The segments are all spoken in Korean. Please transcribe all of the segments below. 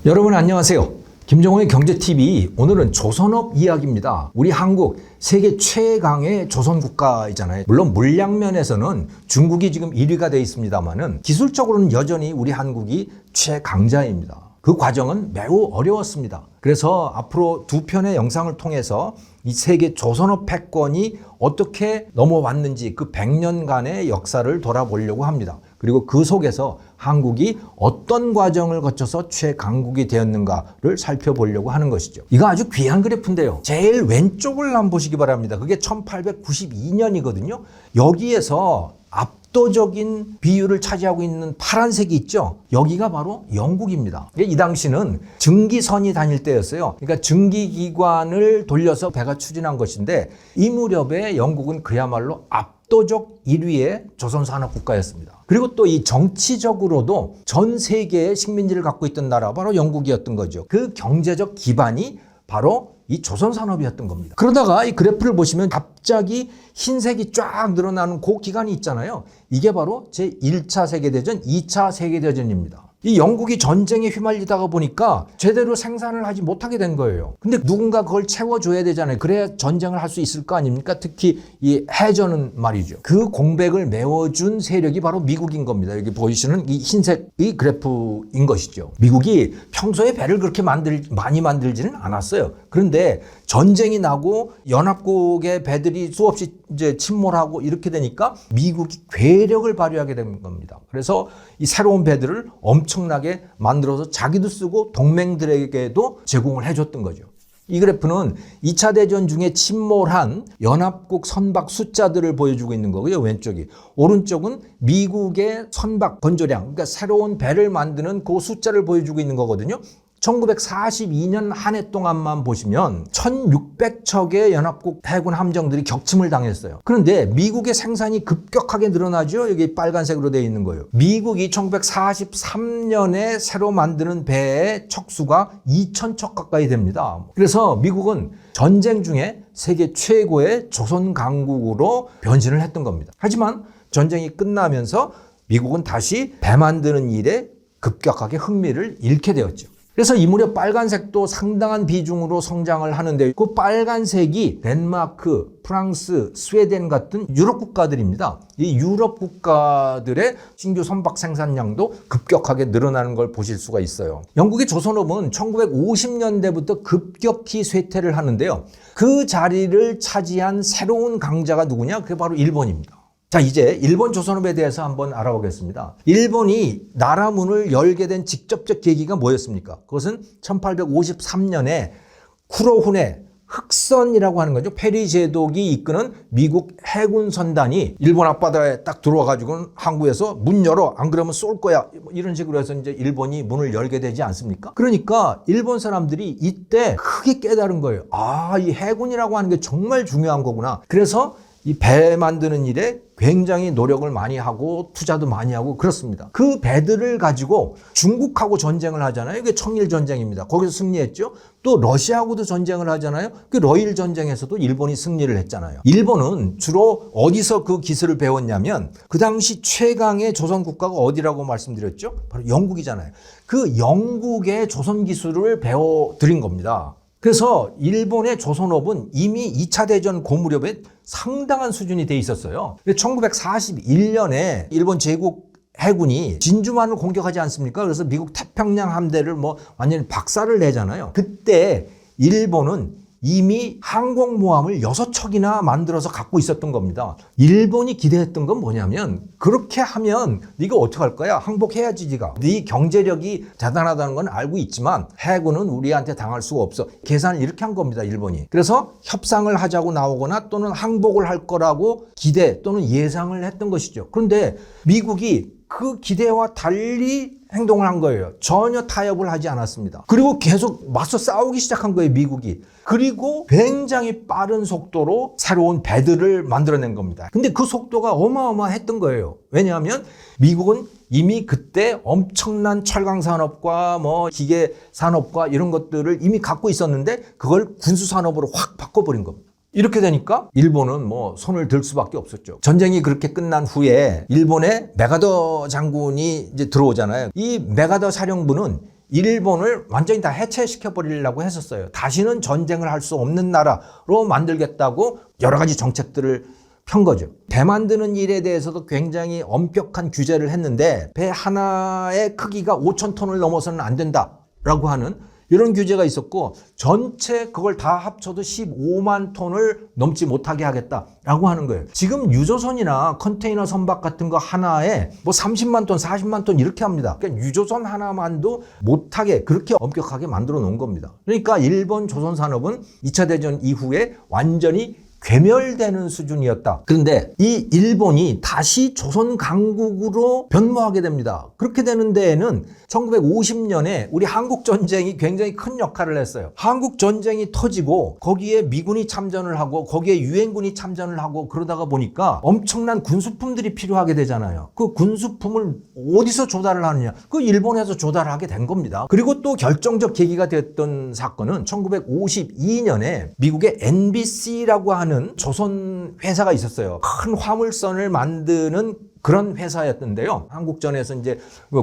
여러분 안녕하세요. 김정호의 경제TV, 오늘은 조선업 이야기입니다. 우리 한국 세계 최강의 조선국가이잖아요. 물론 물량면에서는 중국이 지금 1위가 돼 있습니다만은 기술적으로는 여전히 우리 한국이 최강자입니다. 그 과정은 매우 어려웠습니다. 그래서 앞으로 두 편의 영상을 통해서 이 세계 조선업 패권이 어떻게 넘어왔는지 그 100년간의 역사를 돌아보려고 합니다. 그리고 그 속에서 한국이 어떤 과정을 거쳐서 최강국이 되었는가를 살펴보려고 하는 것이죠. 이거 아주 귀한 그래프인데요. 제일 왼쪽을 한번 보시기 바랍니다. 그게 1892년이거든요. 여기에서 압도적인 비율을 차지하고 있는 파란색이 있죠. 여기가 바로 영국입니다. 이 당시는 증기선이 다닐 때였어요. 그러니까 증기기관을 돌려서 배가 추진한 것인데 이 무렵에 영국은 그야말로 압도적 1위의 조선산업국가였습니다. 그리고 또 이 정치적으로도 전 세계의 식민지를 갖고 있던 나라가 바로 영국이었던 거죠. 그 경제적 기반이 바로 이 조선산업이었던 겁니다. 그러다가 이 그래프를 보시면 갑자기 흰색이 쫙 늘어나는 그 기간이 있잖아요. 이게 바로 제1차 세계대전, 2차 세계대전입니다. 이 영국이 전쟁에 휘말리다가 보니까 제대로 생산을 하지 못하게 된 거예요. 근데 누군가 그걸 채워줘야 되잖아요. 그래야 전쟁을 할 수 있을 거 아닙니까? 특히 이 해전은 말이죠. 그 공백을 메워준 세력이 바로 미국인 겁니다. 여기 보이시는 이 흰색이 그래프인 것이죠. 미국이 평소에 배를 그렇게 많이 만들지는 않았어요. 그런데 전쟁이 나고 연합국의 배들이 수없이 이제 침몰하고 이렇게 되니까 미국이 괴력을 발휘하게 된 겁니다. 그래서 이 새로운 배들을 엄청나게 만들어서 자기도 쓰고 동맹들에게도 제공을 해줬던 거죠. 이 그래프는 2차 대전 중에 침몰한 연합국 선박 숫자들을 보여주고 있는 거고요. 왼쪽이. 오른쪽은 미국의 선박 건조량, 그러니까 새로운 배를 만드는 그 숫자를 보여주고 있는 거거든요. 1942년 한 해 동안만 보시면 1600척의 연합국 해군 함정들이 격침을 당했어요. 그런데 미국의 생산이 급격하게 늘어나죠. 여기 빨간색으로 되어 있는 거예요. 미국이 1943년에 새로 만드는 배의 척수가 2000척 가까이 됩니다. 그래서 미국은 전쟁 중에 세계 최고의 조선 강국으로 변신을 했던 겁니다. 하지만 전쟁이 끝나면서 미국은 다시 배 만드는 일에 급격하게 흥미를 잃게 되었죠. 그래서 이 무렵 빨간색도 상당한 비중으로 성장을 하는데 그 빨간색이 덴마크, 프랑스, 스웨덴 같은 유럽 국가들입니다. 이 유럽 국가들의 신규 선박 생산량도 급격하게 늘어나는 걸 보실 수가 있어요. 영국의 조선업은 1950년대부터 급격히 쇠퇴를 하는데요. 그 자리를 차지한 새로운 강자가 누구냐? 그게 바로 일본입니다. 자, 이제 일본 조선업에 대해서 한번 알아보겠습니다. 일본이 나라 문을 열게 된 직접적 계기가 뭐였습니까? 그것은 1853년에 쿠로훈의 흑선이라고 하는 거죠. 페리 제독이 이끄는 미국 해군 선단이 일본 앞바다에 딱 들어와가지고 항구에서 문 열어, 안 그러면 쏠 거야, 이런 식으로 해서 이제 일본이 문을 열게 되지 않습니까? 그러니까 일본 사람들이 이때 크게 깨달은 거예요. 아, 이 해군이라고 하는 게 정말 중요한 거구나. 그래서 이 배 만드는 일에 굉장히 노력을 많이 하고 투자도 많이 하고 그렇습니다. 그 배들을 가지고 중국하고 전쟁을 하잖아요. 이게 청일전쟁입니다. 거기서 승리했죠. 또 러시아하고도 전쟁을 하잖아요. 그 러일 전쟁에서도 일본이 승리를 했잖아요. 일본은 주로 어디서 그 기술을 배웠냐면 그 당시 최강의 조선 국가가 어디라고 말씀드렸죠? 바로 영국이잖아요. 그 영국의 조선 기술을 배워들인 겁니다. 그래서 일본의 조선업은 이미 2차 대전 고 무렵에 상당한 수준이 돼 있었어요. 1941년에 일본 제국 해군이 진주만을 공격하지 않습니까? 그래서 미국 태평양 함대를 완전히 박살을 내잖아요. 그때 일본은 이미 항공모함을 6척이나 만들어서 갖고 있었던 겁니다. 일본이 기대했던 건 뭐냐면 그렇게 하면 네가 어떡할 거야? 항복해야지 네가. 네 경제력이 대단하다는 건 알고 있지만 해군은 우리한테 당할 수가 없어. 계산을 이렇게 한 겁니다. 일본이. 그래서 협상을 하자고 나오거나 또는 항복을 할 거라고 기대 또는 예상을 했던 것이죠. 그런데 미국이 그 기대와 달리 행동을 한 거예요. 전혀 타협을 하지 않았습니다. 그리고 계속 맞서 싸우기 시작한 거예요, 미국이. 그리고 굉장히 빠른 속도로 새로운 배들을 만들어낸 겁니다. 근데 그 속도가 어마어마했던 거예요. 왜냐하면 미국은 이미 그때 엄청난 철강 산업과 기계 산업과 이런 것들을 이미 갖고 있었는데 그걸 군수 산업으로 확 바꿔버린 겁니다. 이렇게 되니까 일본은 손을 들 수밖에 없었죠. 전쟁이 그렇게 끝난 후에 일본의 메가더 장군이 이제 들어오잖아요. 이 메가더 사령부는 일본을 완전히 다 해체시켜 버리려고 했었어요. 다시는 전쟁을 할 수 없는 나라로 만들겠다고 여러 가지 정책들을 편 거죠. 배 만드는 일에 대해서도 굉장히 엄격한 규제를 했는데 배 하나의 크기가 5,000톤을 넘어서는 안 된다라고 하는 이런 규제가 있었고 전체 그걸 다 합쳐도 15만 톤을 넘지 못하게 하겠다라고 하는 거예요. 지금 유조선이나 컨테이너 선박 같은 거 하나에 뭐 30만 톤, 40만 톤 이렇게 합니다. 그러니까 유조선 하나만도 못하게 그렇게 엄격하게 만들어 놓은 겁니다. 그러니까 일본 조선 산업은 2차 대전 이후에 완전히 괴멸되는 수준이었다. 그런데 이 일본이 다시 조선 강국으로 변모하게 됩니다. 그렇게 되는 데에는 1950년에 우리 한국 전쟁이 굉장히 큰 역할을 했어요. 한국 전쟁이 터지고 거기에 미군이 참전을 하고 거기에 유엔군이 참전을 하고 그러다가 보니까 엄청난 군수품들이 필요하게 되잖아요. 그 군수품을 어디서 조달을 하느냐? 그 일본에서 조달을 하게 된 겁니다. 그리고 또 결정적 계기가 됐던 사건은 1952년에 미국의 NBC라고 하는 조선 회사가 있었어요. 큰 화물선을 만드는 그런 회사였던데요. 한국전에서 이제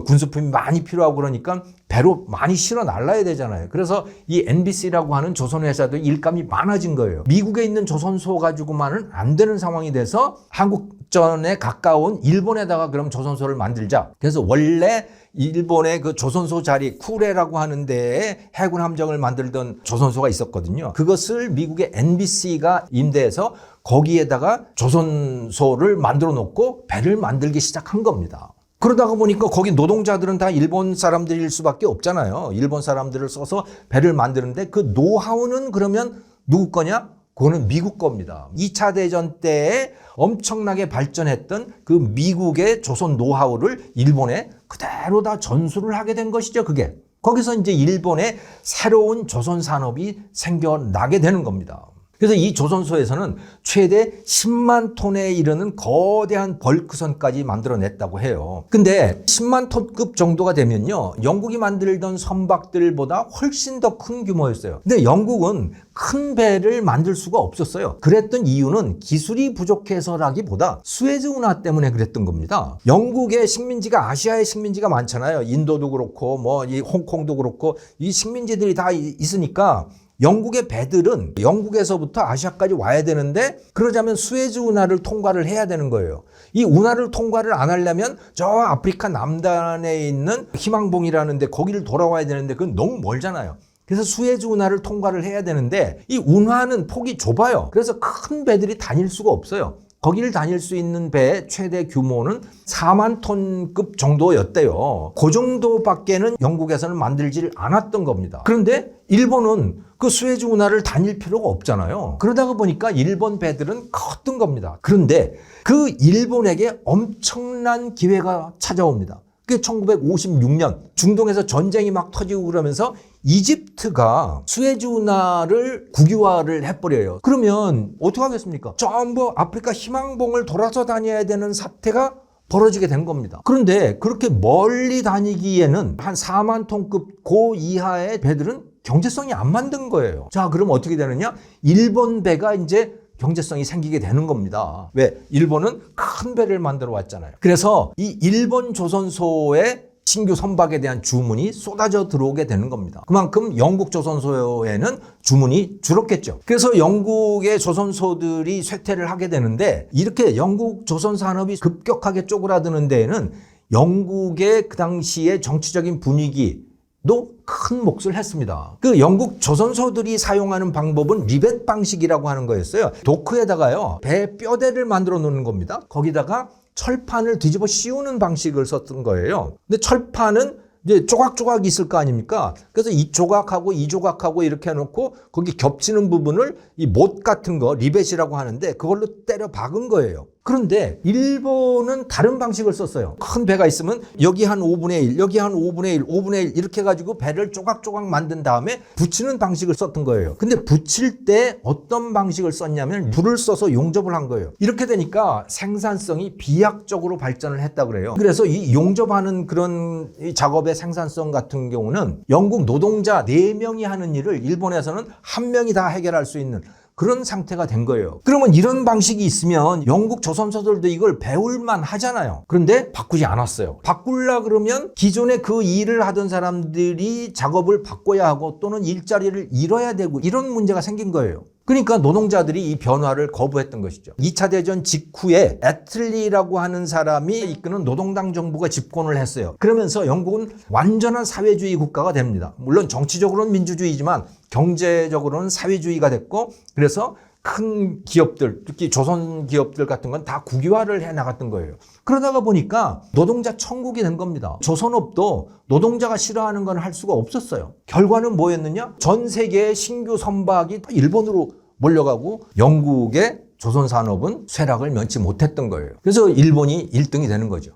군수품이 많이 필요하고 그러니까 배로 많이 실어 날라야 되잖아요. 그래서 이 NBC라고 하는 조선 회사도 일감이 많아진 거예요. 미국에 있는 조선소 가지고만은 안 되는 상황이 돼서 한국전에 가까운 일본에다가 그럼 조선소를 만들자. 그래서 원래 일본의 그 조선소 자리 쿠레라고 하는 데에 해군 함정을 만들던 조선소가 있었거든요. 그것을 미국의 NBC가 임대해서 거기에다가 조선소를 만들어 놓고 배를 만들기 시작한 겁니다. 그러다가 보니까 거기 노동자들은 다 일본 사람들일 수밖에 없잖아요. 일본 사람들을 써서 배를 만드는데 그 노하우는 그러면 누구 거냐? 그거는 미국 겁니다. 2차 대전 때에 엄청나게 발전했던 그 미국의 조선 노하우를 일본에 그대로 다 전수를 하게 된 것이죠, 그게. 거기서 이제 일본의 새로운 조선 산업이 생겨나게 되는 겁니다. 그래서 이 조선소에서는 최대 10만 톤에 이르는 거대한 벌크선까지 만들어냈다고 해요. 근데 10만 톤급 정도가 되면요, 영국이 만들던 선박들보다 훨씬 더 큰 규모였어요. 근데 영국은 큰 배를 만들 수가 없었어요. 그랬던 이유는 기술이 부족해서라기보다 수에즈 운하 때문에 그랬던 겁니다. 영국의 식민지가 아시아의 식민지가 많잖아요. 인도도 그렇고 뭐 이 홍콩도 그렇고 이 식민지들이 다 있으니까 영국의 배들은 영국에서부터 아시아까지 와야 되는데 그러자면 수에즈 운하를 통과를 해야 되는 거예요. 이 운하를 통과를 안 하려면 저 아프리카 남단에 있는 희망봉이라는 데 거기를 돌아와야 되는데 그건 너무 멀잖아요. 그래서 수에즈 운하를 통과를 해야 되는데 이 운하는 폭이 좁아요. 그래서 큰 배들이 다닐 수가 없어요. 거기를 다닐 수 있는 배의 최대 규모는 4만 톤급 정도였대요. 그 정도밖에는 영국에서는 만들지를 않았던 겁니다. 그런데 일본은 그 수에즈 운하를 다닐 필요가 없잖아요. 그러다가 보니까 일본 배들은 컸던 겁니다. 그런데 그 일본에게 엄청난 기회가 찾아옵니다. 그게 1956년 중동에서 전쟁이 막 터지고 그러면서 이집트가 수에즈 운하를 국유화를 해버려요. 그러면 어떻게 하겠습니까? 전부 아프리카 희망봉을 돌아서 다녀야 되는 사태가 벌어지게 된 겁니다. 그런데 그렇게 멀리 다니기에는 한 4만 톤급 고 이하의 배들은 경제성이 안 맞는 거예요. 자, 그럼 어떻게 되느냐? 일본 배가 이제 경제성이 생기게 되는 겁니다. 왜? 일본은 큰 배를 만들어 왔잖아요. 그래서 이 일본 조선소의 신규 선박에 대한 주문이 쏟아져 들어오게 되는 겁니다. 그만큼 영국 조선소에는 주문이 줄었겠죠. 그래서 영국의 조선소들이 쇠퇴를 하게 되는데 이렇게 영국 조선 산업이 급격하게 쪼그라드는 데에는 영국의 그 당시의 정치적인 분위기도 큰 몫을 했습니다. 그 영국 조선소들이 사용하는 방법은 리벳 방식이라고 하는 거였어요. 도크에다가요, 배 뼈대를 만들어 놓는 겁니다. 거기다가 철판을 뒤집어 씌우는 방식을 썼던 거예요. 근데 철판은 이제 조각조각 있을 거 아닙니까? 그래서 이 조각하고 이 조각하고 이렇게 해놓고 거기 겹치는 부분을 이 못 같은 거, 리벳이라고 하는데 그걸로 때려 박은 거예요. 그런데 일본은 다른 방식을 썼어요. 큰 배가 있으면 여기 한 5분의 1, 여기 한 5분의 1, 5분의 1 이렇게 해가지고 배를 조각조각 만든 다음에 붙이는 방식을 썼던 거예요. 근데 붙일 때 어떤 방식을 썼냐면 불을 써서 용접을 한 거예요. 이렇게 되니까 생산성이 비약적으로 발전을 했다고 그래요. 그래서 이 용접하는 그런 이 작업의 생산성 같은 경우는 영국 노동자 4명이 하는 일을 일본에서는 1명이 다 해결할 수 있는 그런 상태가 된 거예요. 그러면 이런 방식이 있으면 영국 조선소들도 이걸 배울만 하잖아요. 그런데 바꾸지 않았어요. 바꾸려 그러면 기존에 그 일을 하던 사람들이 작업을 바꿔야 하고 또는 일자리를 잃어야 되고 이런 문제가 생긴 거예요. 그러니까 노동자들이 이 변화를 거부했던 것이죠. 2차 대전 직후에 애틀리라고 하는 사람이 이끄는 노동당 정부가 집권을 했어요. 그러면서 영국은 완전한 사회주의 국가가 됩니다. 물론 정치적으로는 민주주의지만 경제적으로는 사회주의가 됐고, 그래서 큰 기업들, 특히 조선 기업들 같은 건 다 국유화를 해 나갔던 거예요. 그러다가 보니까 노동자 천국이 된 겁니다. 조선업도 노동자가 싫어하는 건 할 수가 없었어요. 결과는 뭐였느냐? 전 세계의 신규 선박이 일본으로 몰려가고 영국의 조선 산업은 쇠락을 면치 못했던 거예요. 그래서 일본이 1등이 되는 거죠.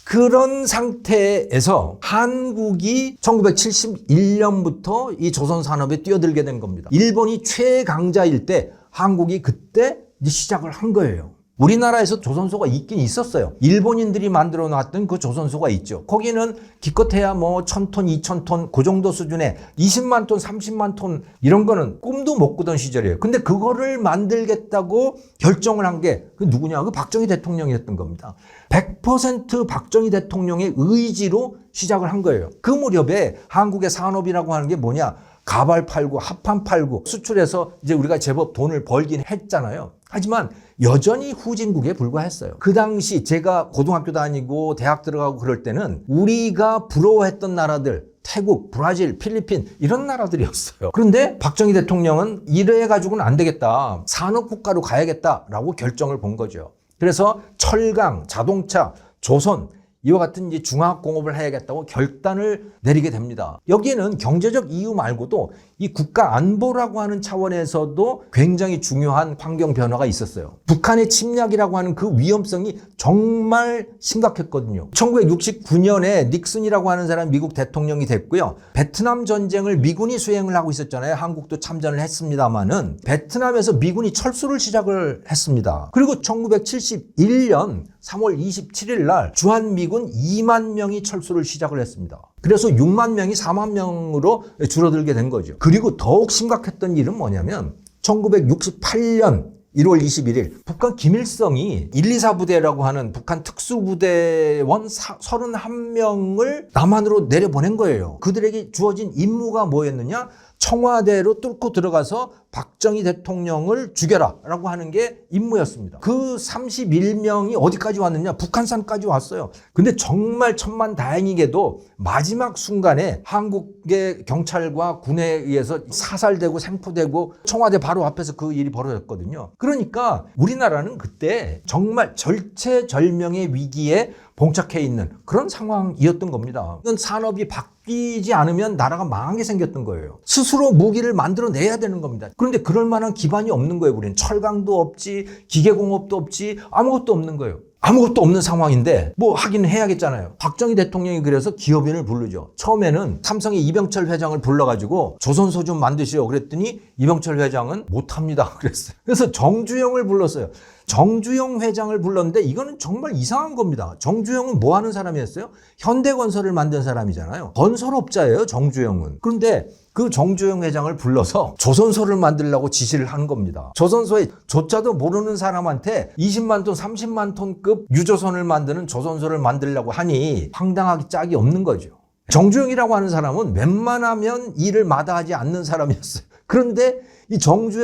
그런 상태에서 한국이 1971년부터 이 조선 산업에 뛰어들게 된 겁니다. 일본이 최강자일 때 한국이 그때 이제 시작을 한 거예요. 우리나라에서 조선소가 있긴 있었어요. 일본인들이 만들어 놨던 그 조선소가 있죠. 거기는 기껏해야 뭐 1000톤, 2000톤 그 정도 수준에 20만 톤, 30만 톤 이런 거는 꿈도 못 꾸던 시절이에요. 근데 그거를 만들겠다고 결정을 한 게 그 누구냐? 그 박정희 대통령이었던 겁니다. 100% 박정희 대통령의 의지로 시작을 한 거예요. 그 무렵에 한국의 산업이라고 하는 게 뭐냐? 가발 팔고 합판 팔고 수출해서 이제 우리가 제법 돈을 벌긴 했잖아요. 하지만 여전히 후진국에 불과했어요. 그 당시 제가 고등학교 다니고 대학 들어가고 그럴 때는 우리가 부러워했던 나라들, 태국, 브라질, 필리핀 이런 나라들이었어요. 그런데 박정희 대통령은 이래 가지고는 안 되겠다. 산업국가로 가야겠다라고 결정을 본 거죠. 그래서 철강, 자동차, 조선 이와 같은 이제 중화공업을 해야겠다고 결단을 내리게 됩니다. 여기에는 경제적 이유 말고도 이 국가 안보라고 하는 차원에서도 굉장히 중요한 환경 변화가 있었어요. 북한의 침략이라고 하는 그 위험성이 정말 심각했거든요. 1969년에 닉슨이라고 하는 사람이 미국 대통령이 됐고요. 베트남 전쟁을 미군이 수행을 하고 있었잖아요. 한국도 참전을 했습니다마는 베트남에서 미군이 철수를 시작을 했습니다. 그리고 1971년 3월 27일 날 주한미군 2만 명이 철수를 시작을 했습니다. 그래서 6만 명이 4만 명으로 줄어들게 된 거죠. 그리고 더욱 심각했던 일은 뭐냐면 1968년 1월 21일 북한 김일성이 124 부대라고 하는 북한 특수부대원 31명을 남한으로 내려보낸 거예요. 그들에게 주어진 임무가 뭐였느냐? 청와대로 뚫고 들어가서 박정희 대통령을 죽여라 라고 하는 게 임무였습니다. 그 31명이 어디까지 왔느냐? 북한산까지 왔어요. 근데 정말 천만다행이게도 마지막 순간에 한국의 경찰과 군에 의해서 사살되고 생포되고 청와대 바로 앞에서 그 일이 벌어졌거든요. 그러니까 우리나라는 그때 정말 절체절명의 위기에 봉착해 있는 그런 상황이었던 겁니다. 이건 산업이 바뀌지 않으면 나라가 망하게 생겼던 거예요. 스스로 무기를 만들어내야 되는 겁니다. 그런데 그럴 만한 기반이 없는 거예요. 우리는 철강도 없지, 기계공업도 없지, 아무것도 없는 거예요. 아무것도 없는 상황인데 뭐 하긴 해야겠잖아요. 박정희 대통령이 그래서 기업인을 부르죠. 처음에는 삼성의 이병철 회장을 불러가지고 조선소 좀 만드시오 그랬더니 이병철 회장은 못합니다 그랬어요. 그래서 정주영을 불렀어요. 정주영 회장을 불렀는데 이거는 정말 이상한 겁니다. 정주영은 뭐 하는 사람이었어요? 현대건설을 만든 사람이잖아요. 건설업자예요, 정주영은. 그런데 그 정주영 회장을 불러서 조선소를 만들려고 지시를 하는 겁니다. 조선소에 조차도 모르는 사람한테 20만 톤, 30만 톤급 유조선을 만드는 조선소를 만들려고 하니 황당하기 짝이 없는 거죠. 정주영이라고 하는 사람은 웬만하면 일을 마다하지 않는 사람이었어요. 그런데 이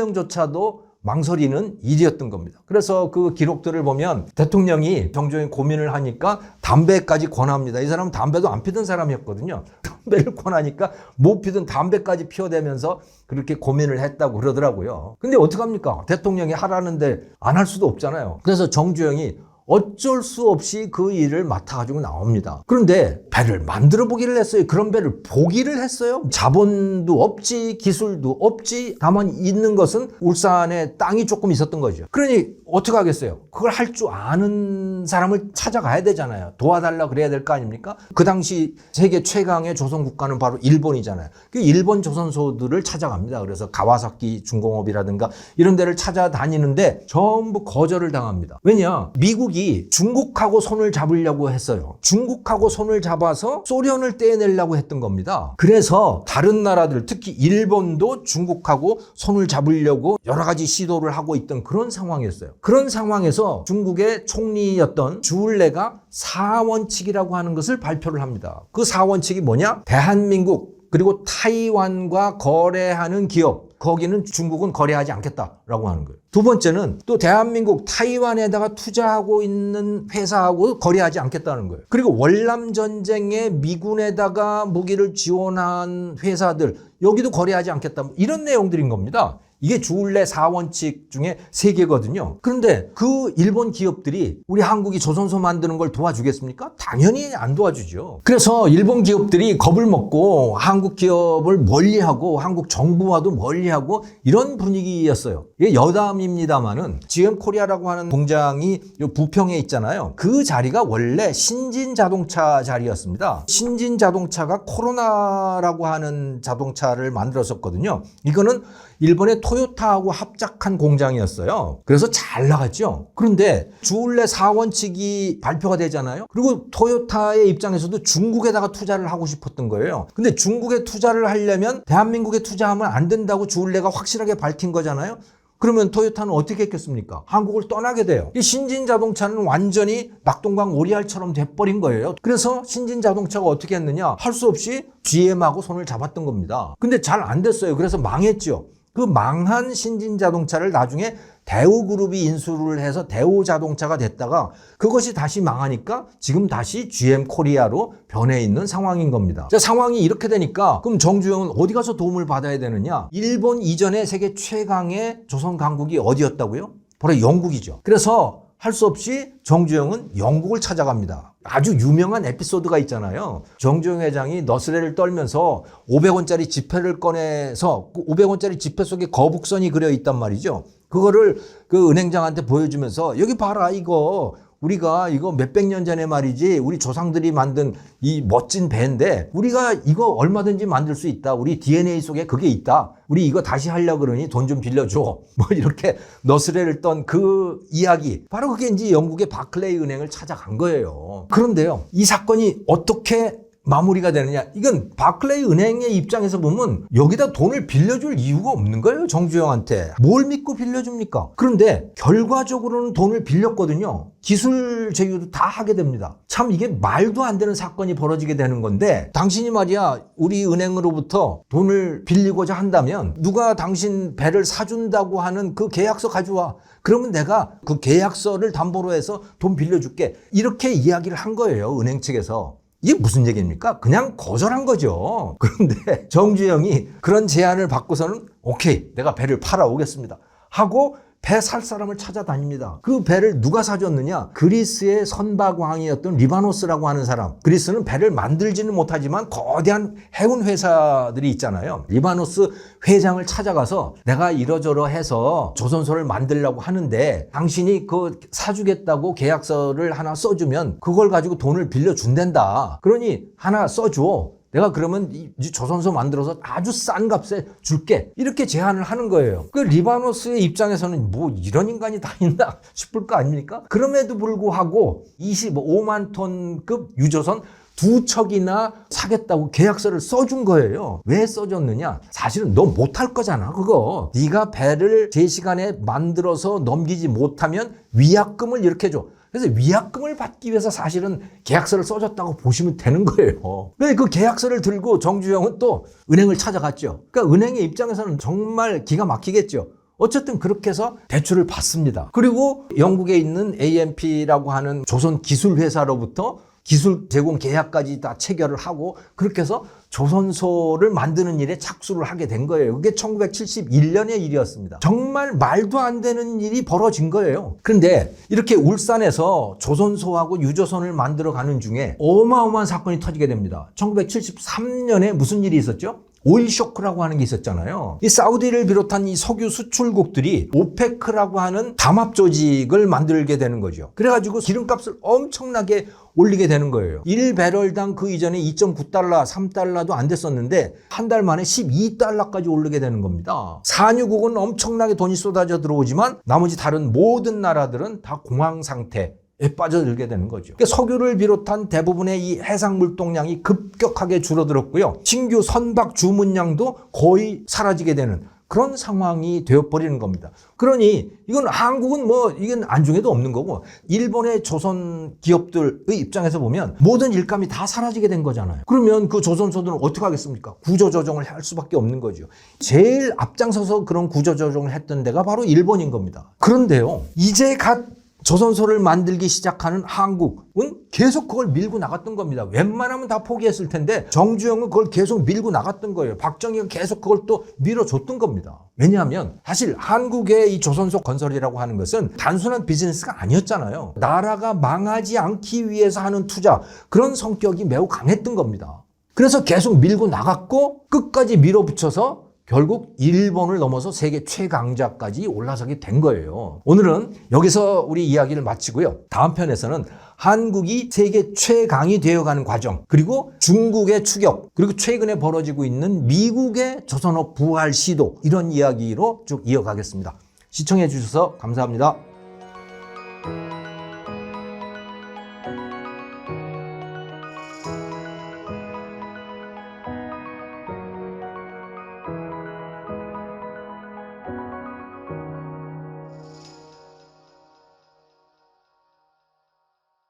정주영조차도 망설이는 일이었던 겁니다. 그래서 그 기록들을 보면 대통령이 정주영이 고민을 하니까 담배까지 권합니다. 이 사람은 담배도 안 피던 사람이었거든요. 담배를 권하니까 못 피던 담배까지 피워대면서 그렇게 고민을 했다고 그러더라고요. 근데 어떡합니까? 대통령이 하라는데 안 할 수도 없잖아요. 그래서 정주영이 어쩔 수 없이 그 일을 맡아가지고 나옵니다. 그런데 배를 만들어 보기를 했어요. 그런 배를 보기를 했어요. 자본도 없지, 기술도 없지. 다만 있는 것은 울산에 땅이 조금 있었던 거죠. 그러니 어떻게 하겠어요? 그걸 할 줄 아는 사람을 찾아가야 되잖아요. 도와달라 그래야 될 거 아닙니까? 그 당시 세계 최강의 조선 국가는 바로 일본이잖아요. 그 일본 조선소들을 찾아갑니다. 그래서 가와사키 중공업이라든가 이런 데를 찾아다니는데 전부 거절을 당합니다. 왜냐? 미국 한국이 중국하고 손을 잡으려고 했어요. 중국하고 손을 잡아서 소련을 떼내려고 했던 겁니다. 그래서 다른 나라들, 특히 일본도 중국하고 손을 잡으려고 여러 가지 시도를 하고 있던 그런 상황이었어요. 그런 상황에서 중국의 총리였던 주울레가 4원칙이라고 하는 것을 발표를 합니다. 그 4원칙이 뭐냐? 대한민국 그리고 타이완과 거래하는 기업, 거기는 중국은 거래하지 않겠다라고 하는 거예요. 두 번째는 또 대한민국, 타이완에다가 투자하고 있는 회사하고 거래하지 않겠다는 거예요. 그리고 월남 전쟁에 미군에다가 무기를 지원한 회사들, 여기도 거래하지 않겠다. 이런 내용들인 겁니다. 이게 주울레 4원칙 중에 3개거든요. 그런데 그 일본 기업들이 우리 한국이 조선소 만드는 걸 도와주겠습니까? 당연히 안 도와주죠. 그래서 일본 기업들이 겁을 먹고 한국 기업을 멀리하고 한국 정부와도 멀리하고 이런 분위기였어요. 이게 여담입니다만은 GM 코리아라고 하는 공장이 부평에 있잖아요. 그 자리가 원래 신진자동차 자리였습니다. 신진자동차가 코로나라고 하는 자동차를 만들었었거든요. 이거는 일본의 토요타하고 합작한 공장이었어요. 그래서 잘 나갔죠. 그런데 주울레 4원칙이 발표가 되잖아요. 그리고 토요타의 입장에서도 중국에다가 투자를 하고 싶었던 거예요. 근데 중국에 투자를 하려면 대한민국에 투자하면 안 된다고 주울레가 확실하게 밝힌 거잖아요. 그러면 토요타는 어떻게 했겠습니까? 한국을 떠나게 돼요. 이 신진자동차는 완전히 낙동강 오리알처럼 돼버린 거예요. 그래서 신진자동차가 어떻게 했느냐? 할 수 없이 GM하고 손을 잡았던 겁니다. 근데 잘 안 됐어요. 그래서 망했죠. 그 망한 신진자동차를 나중에 대우그룹이 인수를 해서 대우자동차가 됐다가 그것이 다시 망하니까 지금 다시 GM 코리아로 변해 있는 상황인 겁니다. 자, 상황이 이렇게 되니까 그럼 정주영은 어디 가서 도움을 받아야 되느냐? 일본 이전에 세계 최강의 조선 강국이 어디였다고요? 바로 영국이죠. 그래서 할 수 없이 정주영은 영국을 찾아갑니다. 아주 유명한 에피소드가 있잖아요. 정주영 회장이 너스레를 떨면서 500원짜리 지폐를 꺼내서 그 500원짜리 지폐 속에 거북선이 그려 있단 말이죠. 그거를 그 은행장한테 보여주면서 여기 봐라 이거 우리가 이거 몇백 년 전에 말이지 우리 조상들이 만든 이 멋진 배인데 우리가 이거 얼마든지 만들 수 있다. 우리 DNA 속에 그게 있다. 우리 이거 다시 하려고 그러니 돈 좀 빌려줘. 뭐 이렇게 너스레를 떤 그 이야기. 바로 그게 이제 영국의 바클레이 은행을 찾아간 거예요. 그런데요. 이 사건이 어떻게 마무리가 되느냐. 이건 바클레이 은행의 입장에서 보면 여기다 돈을 빌려줄 이유가 없는 거예요. 정주영한테. 뭘 믿고 빌려줍니까? 그런데 결과적으로는 돈을 빌렸거든요. 기술 제휴도 다 하게 됩니다. 참 이게 말도 안 되는 사건이 벌어지게 되는 건데 당신이 말이야 우리 은행으로부터 돈을 빌리고자 한다면 누가 당신 배를 사준다고 하는 그 계약서 가져와. 그러면 내가 그 계약서를 담보로 해서 돈 빌려줄게. 이렇게 이야기를 한 거예요. 은행 측에서. 이게 무슨 얘기입니까? 그냥 거절한 거죠. 그런데 정주영이 그런 제안을 받고서는 오케이, 내가 배를 팔아오겠습니다 하고 배 살 사람을 찾아다닙니다. 그 배를 누가 사줬느냐? 그리스의 선박왕이었던 리바노스라고 하는 사람. 그리스는 배를 만들지는 못하지만 거대한 해운 회사들이 있잖아요. 리바노스 회장을 찾아가서 내가 이러저러 해서 조선소를 만들려고 하는데 당신이 그 사주겠다고 계약서를 하나 써주면 그걸 가지고 돈을 빌려준댄다. 그러니 하나 써줘. 내가 그러면 이 조선소 만들어서 아주 싼 값에 줄게. 이렇게 제안을 하는 거예요. 그 리바노스의 입장에서는 뭐 이런 인간이 다 있나 싶을 거 아닙니까? 그럼에도 불구하고 25만 톤급 유조선 2척이나 사겠다고 계약서를 써준 거예요. 왜 써줬느냐? 사실은 너 못할 거잖아 그거. 네가 배를 제 시간에 만들어서 넘기지 못하면 위약금을 이렇게 줘. 그래서 위약금을 받기 위해서 사실은 계약서를 써줬다고 보시면 되는 거예요. 그 계약서를 들고 정주영은 또 은행을 찾아갔죠. 그러니까 은행의 입장에서는 정말 기가 막히겠죠. 어쨌든 그렇게 해서 대출을 받습니다. 그리고 영국에 있는 AMP라고 하는 조선 기술회사로부터 기술 제공 계약까지 다 체결을 하고 그렇게 해서 조선소를 만드는 일에 착수를 하게 된 거예요. 그게 1971년의 일이었습니다. 정말 말도 안 되는 일이 벌어진 거예요. 그런데 이렇게 울산에서 조선소하고 유조선을 만들어 가는 중에 어마어마한 사건이 터지게 됩니다. 1973년에 무슨 일이 있었죠? 오일 쇼크라고 하는 게 있었잖아요. 이 사우디를 비롯한 이 석유 수출국들이 오페크라고 하는 담합 조직을 만들게 되는 거죠. 그래가지고 기름값을 엄청나게 올리게 되는 거예요. 1배럴당 그 이전에 2.9달러, 3달러도 안 됐었는데 한 달 만에 12달러까지 오르게 되는 겁니다. 산유국은 엄청나게 돈이 쏟아져 들어오지만 나머지 다른 모든 나라들은 다 공황 상태. 빠져들게 되는 거죠. 그러니까 석유를 비롯한 대부분의 이 해상 물동량이 급격하게 줄어들었고요. 신규 선박 주문량도 거의 사라지게 되는 그런 상황이 되어버리는 겁니다. 그러니 이건 한국은 이건 안중에도 없는 거고 일본의 조선 기업들의 입장에서 보면 모든 일감이 다 사라지게 된 거잖아요. 그러면 그 조선소들은 어떻게 하겠습니까? 구조조정을 할 수밖에 없는 거죠. 제일 앞장서서 그런 구조조정을 했던 데가 바로 일본인 겁니다. 그런데요, 이제 갓 조선소를 만들기 시작하는 한국은 계속 그걸 밀고 나갔던 겁니다. 웬만하면 다 포기했을 텐데 정주영은 그걸 계속 밀고 나갔던 거예요. 박정희가 계속 그걸 또 밀어줬던 겁니다. 왜냐하면 사실 한국의 이 조선소 건설이라고 하는 것은 단순한 비즈니스가 아니었잖아요. 나라가 망하지 않기 위해서 하는 투자, 그런 성격이 매우 강했던 겁니다. 그래서 계속 밀고 나갔고 끝까지 밀어붙여서 결국 일본을 넘어서 세계 최강자까지 올라서게 된 거예요. 오늘은 여기서 우리 이야기를 마치고요. 다음 편에서는 한국이 세계 최강이 되어가는 과정, 그리고 중국의 추격, 그리고 최근에 벌어지고 있는 미국의 조선업 부활 시도, 이런 이야기로 쭉 이어가겠습니다. 시청해 주셔서 감사합니다.